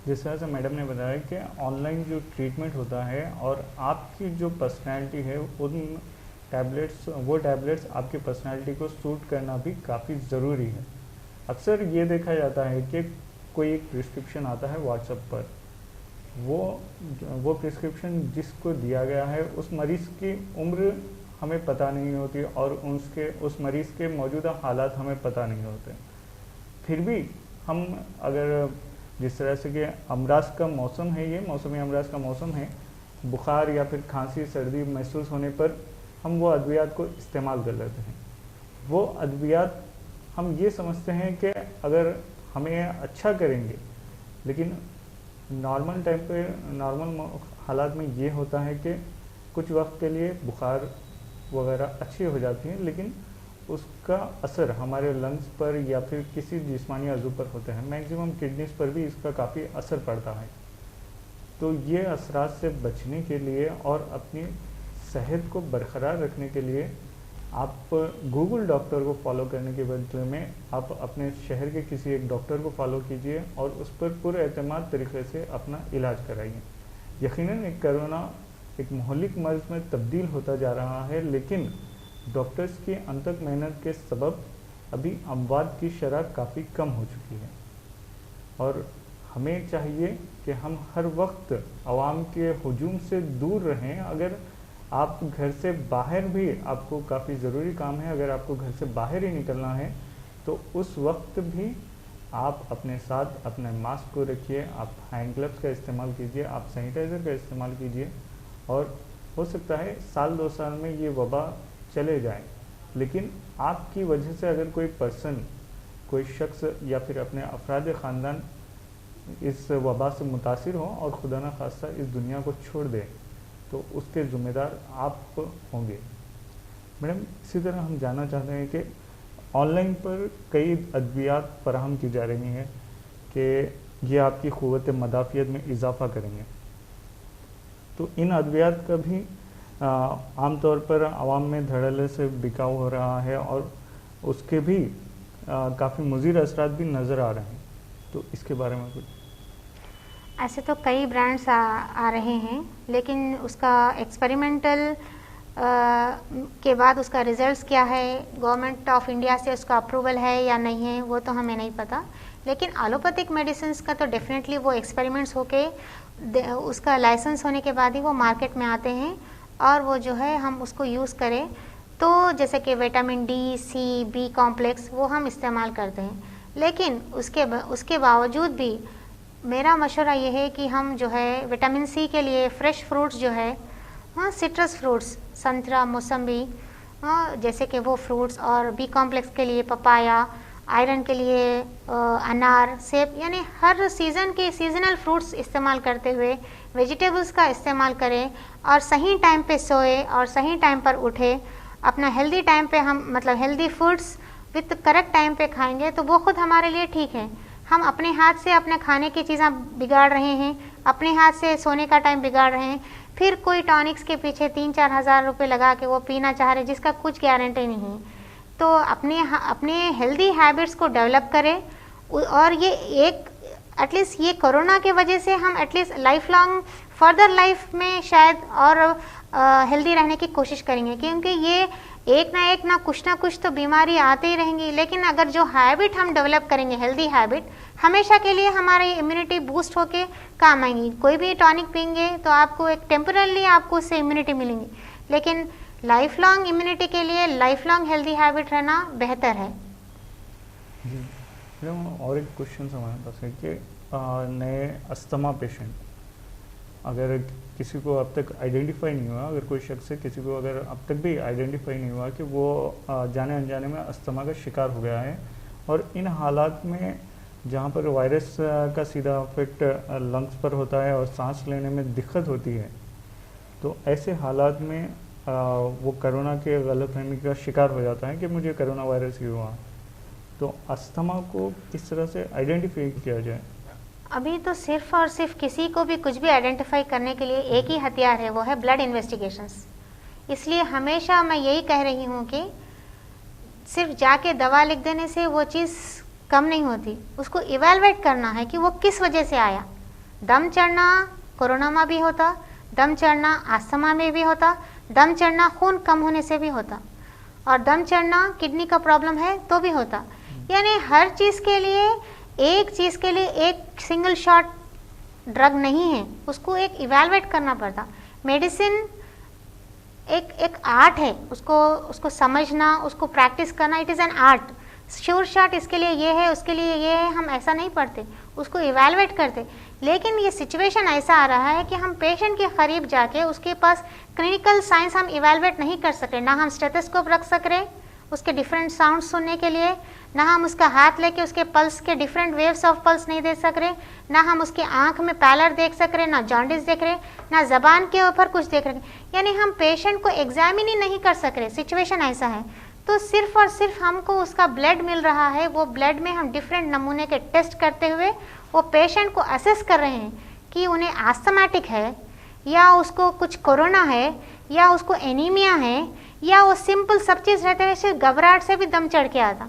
जिस तरह से मैडम ने बताया कि ऑनलाइन जो ट्रीटमेंट होता है और आपकी जो पर्सनैलिटी है, उन वो टैबलेट्स आपकी पर्सनैलिटी को सूट करना भी काफ़ी ज़रूरी है। अक्सर ये देखा जाता है कि कोई एक प्रिस्क्रिप्शन आता है व्हाट्सएप पर, वो प्रिस्क्रिप्शन जिसको दिया गया है उस मरीज़ की उम्र हमें पता नहीं होती और उस मरीज़ के मौजूदा हालात हमें पता नहीं होते। फिर भी हम अगर जिस तरह से कि अमराज का मौसम है, ये मौसमी अमराज का मौसम है, बुखार या फिर खांसी सर्दी महसूस होने पर हम वो अद्वियात को इस्तेमाल कर लेते हैं। वो अद्वियात हम ये समझते हैं कि अगर हमें अच्छा करेंगे, लेकिन नॉर्मल टाइम पे नॉर्मल हालात में ये होता है कि कुछ वक्त के लिए बुखार वगैरह अच्छी हो जाती है, लेकिन उसका असर हमारे लंग्स पर या फिर किसी जिस्मानी अज़ू पर होता है। मैक्सिमम किडनीज पर भी इसका काफ़ी असर पड़ता है। तो ये असरात से बचने के लिए और अपनी सेहत को बरकरार रखने के लिए आप गूगल डॉक्टर को फॉलो करने के बदले में आप अपने शहर के किसी एक डॉक्टर को फॉलो कीजिए और उस पर पूरे एतमाद तरीके से अपना इलाज कराइए। यकीनन एक कोरोना एक महलिक मर्ज में तब्दील होता जा रहा है, लेकिन डॉक्टर्स की अनथक मेहनत के सबब अभी अमवात की शरह काफ़ी कम हो चुकी है। और हमें चाहिए कि हम हर वक्त आवाम के हुजूम से दूर रहें। अगर आप घर से बाहर भी आपको काफ़ी ज़रूरी काम है, अगर आपको घर से बाहर ही निकलना है तो उस वक्त भी आप अपने साथ अपने मास्क को रखिए, आप हैंड ग्लव्स का इस्तेमाल कीजिए, आप सैनिटाइज़र का इस्तेमाल कीजिए। और हो सकता है साल 2 साल में ये वबा चले जाए, लेकिन आपकी वजह से अगर कोई पर्सन, कोई शख्स या फिर अपने अफराद ख़ानदान इस वबा से मुतासिर हो और खुदा न खास्ता इस दुनिया को छोड़ दे, तो उसके ज़िम्मेदार आप होंगे। मैडम, इसी तरह हम जानना चाहते हैं कि ऑनलाइन पर कई अद्वियात फराहम की जा रही हैं कि ये आपकी क़ुव्वत मदाफ़ियत में इजाफ़ा करेंगे, तो इन अद्वियात का भी आम तौर पर आवाम में धड़ल्ले से बिकाव हो रहा है और उसके भी काफ़ी मुज़ीर असरात भी नज़र आ रहे हैं, तो इसके बारे में कुछ? ऐसे तो कई ब्रांड्स आ रहे हैं, लेकिन उसका एक्सपेरिमेंटल के बाद उसका रिजल्ट्स क्या है, गवर्नमेंट ऑफ इंडिया से उसका अप्रूवल है या नहीं है, वो तो हमें नहीं पता। लेकिन एलोपैथिक मेडिसिन्स का तो डेफिनेटली वो एक्सपेरिमेंट्स होके उसका लाइसेंस होने के बाद ही वो मार्केट में आते हैं और वो जो है हम उसको यूज़ करें तो जैसे कि विटामिन डी, सी, बी कॉम्प्लेक्स वो हम इस्तेमाल करते हैं। लेकिन उसके बावजूद भी मेरा मशवरा ये है कि हम जो है विटामिन सी के लिए फ्रेश फ्रूट्स जो है, हाँ, सिट्रस फ्रूट्स, संतरा, मौसम्बी, हाँ, जैसे कि वो फ्रूट्स, और बी कॉम्प्लेक्स के लिए पपाया, आयरन के लिए अनार, सेब, यानी हर सीज़न के सीजनल फ्रूट्स इस्तेमाल करते हुए वेजिटेबल्स का इस्तेमाल करें और सही टाइम पे सोए और सही टाइम पर उठे। अपना हेल्दी टाइम पे हम मतलब healthy foods with correct time पे खाएंगे तो वो खुद हमारे लिए ठीक है। हम अपने हाथ से अपने खाने की चीज़ें बिगाड़ रहे हैं, अपने हाथ से सोने का टाइम बिगाड़ रहे हैं, फिर कोई टॉनिक्स के पीछे 3-4 हज़ार रुपये लगा के वो पीना चाह रहे जिसका कुछ गारंटी नहीं है। तो अपने हेल्दी हैबिट्स को डेवलप करें और ये एक एटलीस्ट ये कोरोना के वजह से हम at least life long further life में शायद और हेल्दी रहने की कोशिश करेंगे, क्योंकि ये एक ना कुछ तो बीमारी आती ही रहेंगी। लेकिन अगर जो हैबिट हम डेवलप करेंगे, हेल्दी हैबिट, हमेशा के लिए हमारी इम्यूनिटी बूस्ट होके काम आएंगी। कोई भी टॉनिक पीएंगे तो आपको एक टेम्परली आपको उससे इम्यूनिटी मिलेंगी, लेकिन लाइफ लॉन्ग इम्यूनिटी के लिए लाइफ लॉन्ग हेल्दी हैबिट रहना बेहतर है। जी और एक क्वेश्चन हमारे पास है कि नए अस्थमा पेशेंट, अगर किसी को अब तक आइडेंटिफाई नहीं हुआ, अगर कोई शख्स है किसी को अगर अब तक भी आइडेंटिफाई नहीं हुआ कि वो जाने अनजाने में अस्थमा का शिकार हो गया है, और इन हालात में जहाँ पर वायरस का सीधा इफेक्ट लंग्स पर होता है और सांस लेने में दिक्कत होती है, तो ऐसे हालात में वो कोरोना के गलतफहमी का शिकार हो जाता है कि मुझे कोरोना वायरस ही हुआ। तो अस्थमा को किस तरह से आइडेंटिफाई किया जाए? अभी तो सिर्फ और सिर्फ किसी को भी कुछ भी आइडेंटिफाई करने के लिए एक ही हथियार है, वो है ब्लड इन्वेस्टिगेशंस। इसलिए हमेशा मैं यही कह रही हूँ कि सिर्फ जाके दवा लिख देने से वो चीज़ कम नहीं होती, उसको इवेलुएट करना है कि वो किस वजह से आया। दम चढ़ना कोरोना में भी होता, दम चढ़ना अस्थमा में भी होता, दम चढ़ना खून कम होने से भी होता, और दम चढ़ना किडनी का प्रॉब्लम है तो भी होता। यानी हर चीज़ के लिए एक चीज़ के लिए एक सिंगल शॉट ड्रग नहीं है, उसको एक इवेलुएट करना पड़ता। मेडिसिन एक आर्ट है, उसको समझना, उसको प्रैक्टिस करना, it is an art. Sure shot इसके लिए ये है, उसके लिए ये है, हम ऐसा नहीं पढ़ते, उसको इवेलुएट करते। लेकिन ये सिचुएशन ऐसा आ रहा है कि हम पेशेंट के करीब जाके उसके पास क्लिनिकल साइंस हम इवेलुएट नहीं कर सकते, ना हम स्टेथोस्कोप रख सक रहे उसके डिफरेंट साउंड सुनने के लिए, ना हम उसका हाथ लेके उसके पल्स के डिफरेंट वेव्स ऑफ पल्स नहीं दे सक रहे, ना हम उसकी आंख में पैलर देख सक रहे, ना जॉन्डिस देख रहे, ना जबान के ऊपर कुछ देख रहे, यानी हम पेशेंट को एग्जामिन ही नहीं कर सक रहे। सिचुएशन ऐसा है, तो सिर्फ और सिर्फ हमको उसका ब्लड मिल रहा है, वो ब्लड में हम डिफरेंट नमूने के टेस्ट करते हुए वो पेशेंट को असेस कर रहे हैं कि उन्हें आस्थमाटिक है, या उसको कुछ कोरोना है, या उसको एनीमिया है, या वो सिंपल सब चीज़ रहते हैं, सिर्फ घबराहट से भी दम चढ़ के आता।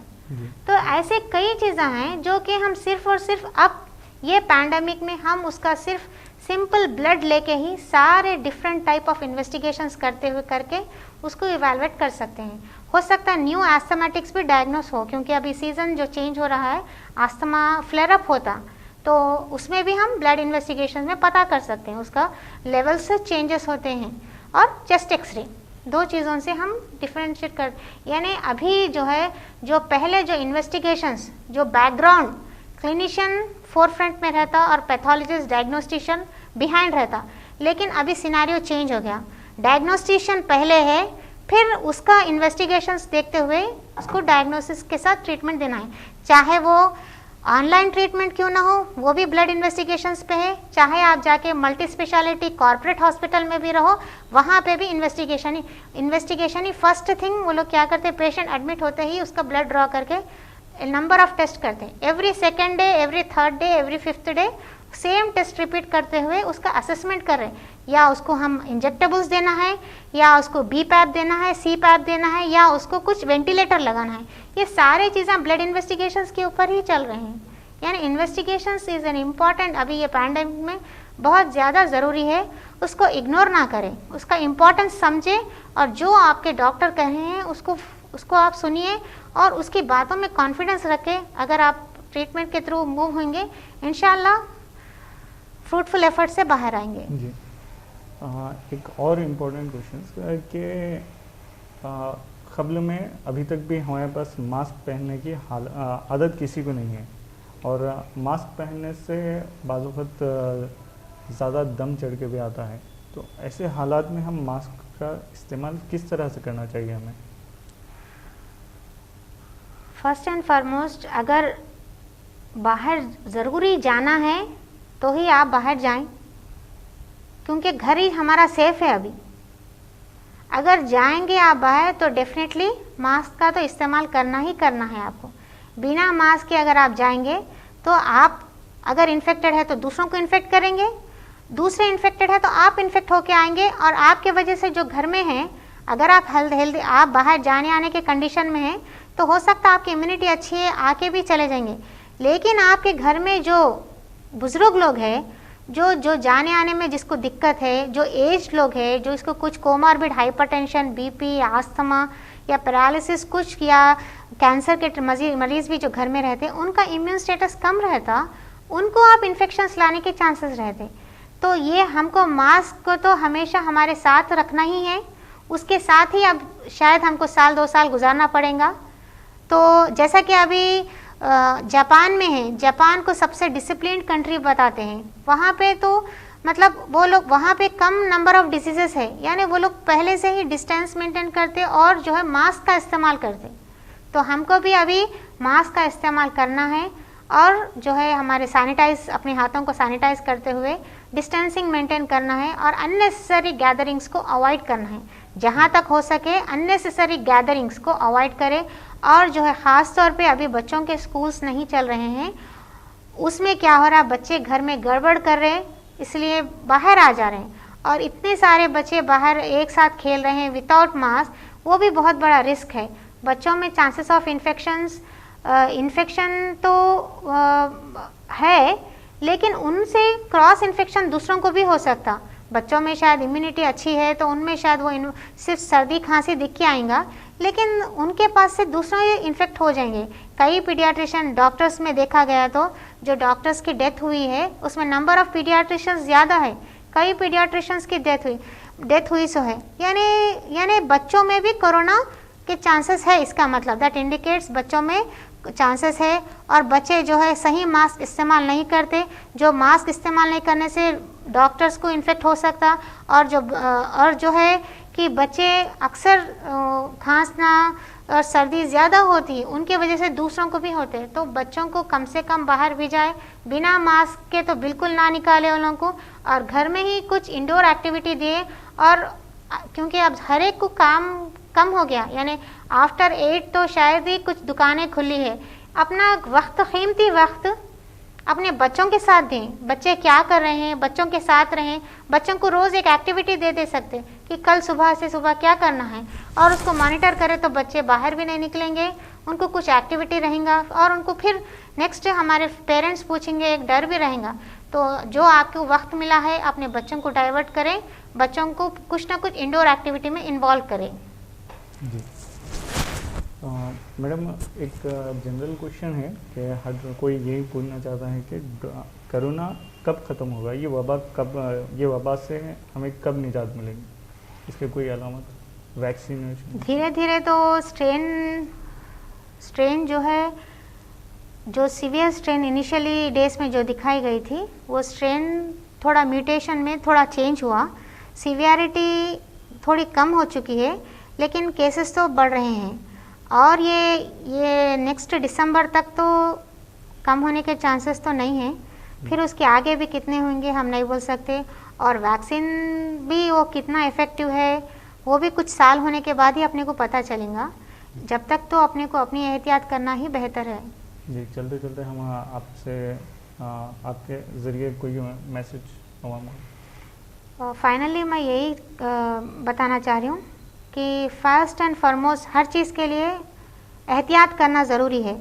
तो ऐसे कई चीज़ें हैं जो कि हम सिर्फ और सिर्फ अब ये पैंडमिक में हम उसका सिर्फ सिंपल ब्लड लेके ही सारे डिफरेंट टाइप ऑफ इन्वेस्टिगेशंस करते हुए करके उसको इवेलुएट कर सकते हैं। हो सकता है न्यू एस्थमेटिक्स भी डायग्नोस हो, क्योंकि अभी सीज़न जो चेंज हो रहा है, आस्थमा फ्लेयर अप होता, तो उसमें भी हम ब्लड इन्वेस्टिगेशन में पता कर सकते हैं, उसका लेवल से चेंजेस होते हैं। और चेस्ट एक्सरे, दो चीज़ों से हम डिफ्रेंशिएट कर, यानी अभी जो है, जो पहले जो इन्वेस्टिगेशंस, जो बैकग्राउंड क्लिनिशियन फोरफ्रंट में रहता और पैथोलॉजिस्ट डायग्नोस्टिशियन बिहाइंड रहता, लेकिन अभी सिनारियो चेंज हो गया। डायग्नोस्टिशियन पहले है, फिर उसका इन्वेस्टिगेशंस देखते हुए उसको डायग्नोसिस के साथ ट्रीटमेंट देना है, चाहे वो ऑनलाइन ट्रीटमेंट क्यों ना हो, वो भी ब्लड इन्वेस्टिगेशंस पे है, चाहे आप जाके मल्टी स्पेशलिटी कॉर्पोरेट हॉस्पिटल में भी रहो, वहाँ पे भी इन्वेस्टिगेशन ही फर्स्ट थिंग वो लोग क्या करते हैं, पेशेंट एडमिट होते ही उसका ब्लड ड्रॉ करके नंबर ऑफ टेस्ट करते हैं, every second day, every third day, every fifth day same test repeat करते हुए उसका असेसमेंट कर रहे हैं, या उसको हम इंजेक्टेबल्स देना है, या उसको बी पैप देना है, सी पैप देना है, या उसको कुछ वेंटिलेटर लगाना है। ये सारे चीज़ें ब्लड इन्वेस्टिगेशंस के ऊपर ही चल रहे हैं। यानी इन्वेस्टिगेशंस इज़ एन इम्पॉर्टेंट, अभी ये पैंडेमिक में बहुत ज़्यादा ज़रूरी है, उसको इग्नोर ना करें, उसका इम्पोर्टेंस समझें, और जो आपके डॉक्टर कह रहे हैं उसको आप सुनिए और उसकी बातों में कॉन्फिडेंस रखें। अगर आप ट्रीटमेंट के थ्रू मूव होंगे, इंशाल्लाह फ्रूटफुल एफर्ट से बाहर आएंगे। जी, एक और इम्पोर्टेंट क्वेश्चन कि क़ब्ल में अभी तक भी हमारे पास मास्क पहनने की आदत किसी को नहीं है, और मास्क पहनने से बाज़ वक़्त ज़्यादा दम चढ़ के भी आता है, तो ऐसे हालात में हम मास्क का इस्तेमाल किस तरह से करना चाहिए हमें? फर्स्ट एंड फॉरमोस्ट, अगर बाहर ज़रूरी जाना है तो ही आप बाहर जाएं, क्योंकि घर ही हमारा सेफ है। अभी अगर जाएंगे आप बाहर तो डेफिनेटली मास्क का तो इस्तेमाल करना ही करना है आपको। बिना मास्क के अगर आप जाएंगे तो आप अगर इन्फेक्टेड है तो दूसरों को इन्फेक्ट करेंगे, दूसरे इन्फेक्टेड है तो आप इन्फेक्ट होके आएंगे, और आपके वजह से जो घर में हैं, अगर आप हेल्दी आप बाहर जाने आने के कंडीशन में हैं तो हो सकता है आपकी इम्यूनिटी अच्छी है, आके भी चले जाएंगे, लेकिन आपके घर में जो बुजुर्ग लोग हैं, जो जाने आने में जिसको दिक्कत है, जो एज लोग हैं, जो इसको कुछ कोमॉर्बिड हाइपरटेंशन, बीपी, आस्थमा या पैरालिसिस कुछ, या कैंसर के मरीज़ भी जो घर में रहते हैं, उनका इम्यून स्टेटस कम रहता, उनको आप इन्फेक्शंस लाने के चांसेस रहते। तो ये हमको मास्क को तो हमेशा हमारे साथ रखना ही है, उसके साथ ही अब शायद हमको साल 2 साल गुजारना पड़ेगा। तो जैसा कि अभी जापान में है, जापान को सबसे डिसिप्लिन्ड कंट्री बताते हैं, वहाँ पे तो मतलब वो लोग वहाँ पे कम नंबर ऑफ डिसीजेस है, यानी वो लोग पहले से ही डिस्टेंस मेंटेन करते और जो है मास्क का इस्तेमाल करते। तो हमको भी अभी मास्क का इस्तेमाल करना है, और जो है हमारे अपने हाथों को सैनिटाइज करते हुए डिस्टेंसिंग मेंटेन करना है, और अननेसेसरी गैदरिंग्स को अवॉइड करना है। जहाँ तक हो सके अननेसेसरी गैदरिंग्स को अवॉइड करें, और जो है ख़ास तौर पे अभी बच्चों के स्कूल्स नहीं चल रहे हैं, उसमें क्या हो रहा है, बच्चे घर में गड़बड़ कर रहे हैं इसलिए बाहर आ जा रहे हैं, और इतने सारे बच्चे बाहर एक साथ खेल रहे हैं विदाउट मास्क, वो भी बहुत बड़ा रिस्क है। बच्चों में चांसेस ऑफ इन्फेक्शन तो है, लेकिन उनसे क्रॉस इन्फेक्शन दूसरों को भी हो सकता। बच्चों में शायद इम्यूनिटी अच्छी है तो उनमें शायद वो सिर्फ सर्दी खांसी दिख के आएगा, लेकिन उनके पास से दूसरों ये इन्फेक्ट हो जाएंगे। कई पीडियाट्रिशियन डॉक्टर्स में देखा गया तो जो डॉक्टर्स की डेथ हुई है उसमें नंबर ऑफ पीडियाट्रिशियंस ज़्यादा है, कई पीडियाट्रिशियंस की डेथ हुई सो है, यानी बच्चों में भी कोरोना के चांसेस है। इसका मतलब दैट इंडिकेट्स बच्चों में चांसेस है, और बच्चे जो है सही मास्क इस्तेमाल नहीं करते, जो मास्क इस्तेमाल नहीं करने से डॉक्टर्स को इन्फेक्ट हो सकता, और जो है कि बच्चे अक्सर खांसना, और सर्दी ज़्यादा होती है उनके वजह से दूसरों को भी होते हैं, तो बच्चों को कम से कम बाहर भी जाए, बिना मास्क के तो बिल्कुल ना निकाले उन लोगों को, और घर में ही कुछ इंडोर एक्टिविटी दिए। और क्योंकि अब हर एक को काम कम हो गया, यानी आफ्टर 8 तो शायद ही कुछ दुकानें खुली है, अपना वक्त, कीमती वक्त अपने बच्चों के साथ दें। बच्चे क्या कर रहे हैं, बच्चों के साथ रहें, बच्चों को रोज़ एक एक्टिविटी दे सकते कि कल सुबह से सुबह क्या करना है, और उसको मॉनिटर करें तो बच्चे बाहर भी नहीं निकलेंगे, उनको कुछ एक्टिविटी रहेगा, और उनको फिर नेक्स्ट हमारे पेरेंट्स पूछेंगे, एक डर भी रहेगा। तो जो आपको वक्त मिला है अपने बच्चों को डाइवर्ट करें, बच्चों को कुछ ना कुछ इंडोर एक्टिविटी में इन्वॉल्व करें। जी मैडम, एक जनरल क्वेश्चन है कि हर कोई यही पूछना चाहता है कि कोरोना कब ख़त्म होगा, ये वबा से हमें कब निजात मिलेगी, इसके कोई अलामत, वैक्सीनेशन? धीरे धीरे तो स्ट्रेन जो है, जो सीवियर स्ट्रेन इनिशियली डेज में जो दिखाई गई थी, वो स्ट्रेन थोड़ा म्यूटेशन में थोड़ा चेंज हुआ, सीवियरिटी थोड़ी कम हो चुकी है, लेकिन केसेस तो बढ़ रहे हैं, और ये नेक्स्ट दिसंबर तक तो कम होने के चांसेस तो नहीं हैं। फिर उसके आगे भी कितने होंगे हम नहीं बोल सकते, और वैक्सीन भी वो कितना इफ़ेक्टिव है वो भी कुछ साल होने के बाद ही अपने को पता चलेगा। जब तक तो अपने को अपनी एहतियात करना ही बेहतर है। जी, चलते चलते हम आपसे आपके ज़रिए कोई मैसेज आवाम को? फाइनली मैं यही बताना चाह रही हूँ कि फर्स्ट एंड फॉरमोस्ट हर चीज़ के लिए एहतियात करना ज़रूरी है।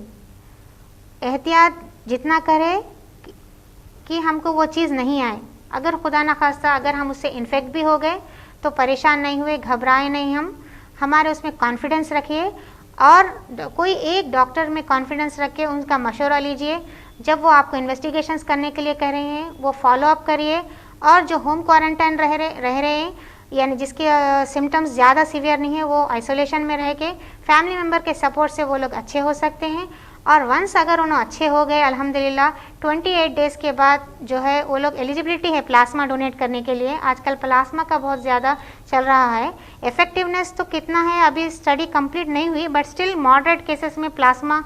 एहतियात जितना करें कि हमको वो चीज़ नहीं आए। अगर खुदा न खास्ता अगर हम उससे इन्फेक्ट भी हो गए तो परेशान नहीं हुए, घबराए नहीं, हमारे उसमें कॉन्फिडेंस रखिए, और कोई एक डॉक्टर में कॉन्फिडेंस रख के उनका मशवरा लीजिए। जब वो आपको इन्वेस्टिगेशंस करने के लिए कह रहे हैं वो फॉलो अप करिए, और जो होम क्वारंटाइन रह रहे हैं, यानी जिसके सिम्टम्स ज़्यादा सीवियर नहीं है, वो आइसोलेशन में रह के फैमिली मेम्बर के सपोर्ट से वो लोग अच्छे हो सकते हैं। और वंस अगर उन्होंने अच्छे हो गए अल्हम्दुलिल्लाह, 28 डेज़ के बाद जो है वो लोग एलिजिबिलिटी है प्लाज्मा डोनेट करने के लिए। आजकल प्लाज्मा का बहुत ज़्यादा चल रहा है। इफ़ेक्टिवनेस तो कितना है अभी स्टडी कंप्लीट नहीं हुई, बट स्टिल मॉडरेट केसेस में प्लाज्मा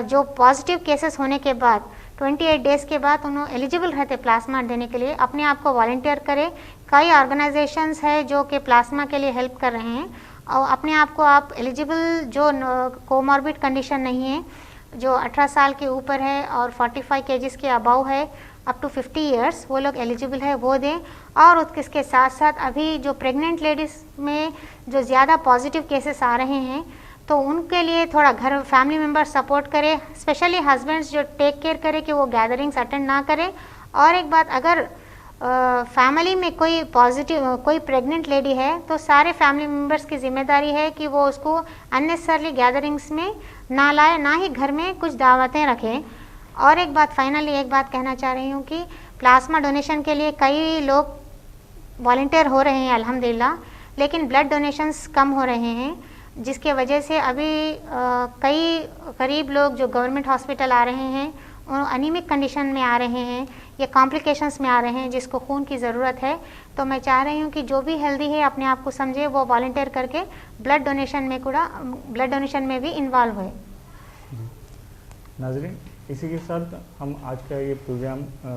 जो पॉजिटिव केसेस होने के बाद 28 डेज़ के बाद उन्होंने एलिजिबल रहते प्लाज्मा देने के लिए। अपने आप को वॉलंटियर करें। कई ऑर्गेनाइजेशंस है जो कि प्लाज्मा के लिए हेल्प कर रहे हैं, और अपने आप को आप एलिजिबल, जो कोमॉर्बिड कंडीशन नहीं है, जो 18 साल के ऊपर है और 45 केजीज के अबाव है, अप टू 50 इयर्स, वो लोग एलिजिबल है, वो दें। और उसके साथ साथ अभी जो प्रेग्नेंट लेडीज़ में जो ज़्यादा पॉजिटिव केसेस आ रहे हैं, तो उनके लिए थोड़ा घर फैमिली मेम्बर सपोर्ट करें, स्पेशली हस्बैंड्स जो टेक केयर करें कि वो गैदरिंग्स अटेंड ना करें। और एक बात, अगर फैमिली में कोई कोई प्रेग्नेंट लेडी है तो सारे फैमिली मेम्बर्स की जिम्मेदारी है कि वो उसको अननेसेसरली गैदरिंग्स में ना लाए, ना ही घर में कुछ दावतें रखें। और एक बात, फाइनली एक बात कहना चाह रही हूँ कि प्लाज्मा डोनेशन के लिए कई लोग वॉलंटियर हो रहे हैं अल्हम्दुलिल्लाह, लेकिन ब्लड डोनेशंस कम हो रहे हैं, जिसके वजह से अभी कई गरीब लोग जो गवर्नमेंट हॉस्पिटल आ रहे हैं वो अनीमिक कंडीशन में आ रहे हैं या कॉम्प्लिकेशंस में आ रहे हैं, जिसको खून की ज़रूरत है। तो मैं चाह रही हूँ कि जो भी हेल्दी है अपने आप को समझे, वो वॉलंटियर करके ब्लड डोनेशन में भी इन्वॉल्व हुए। नाज़रीन, इसी के साथ हम आज का ये प्रोग्राम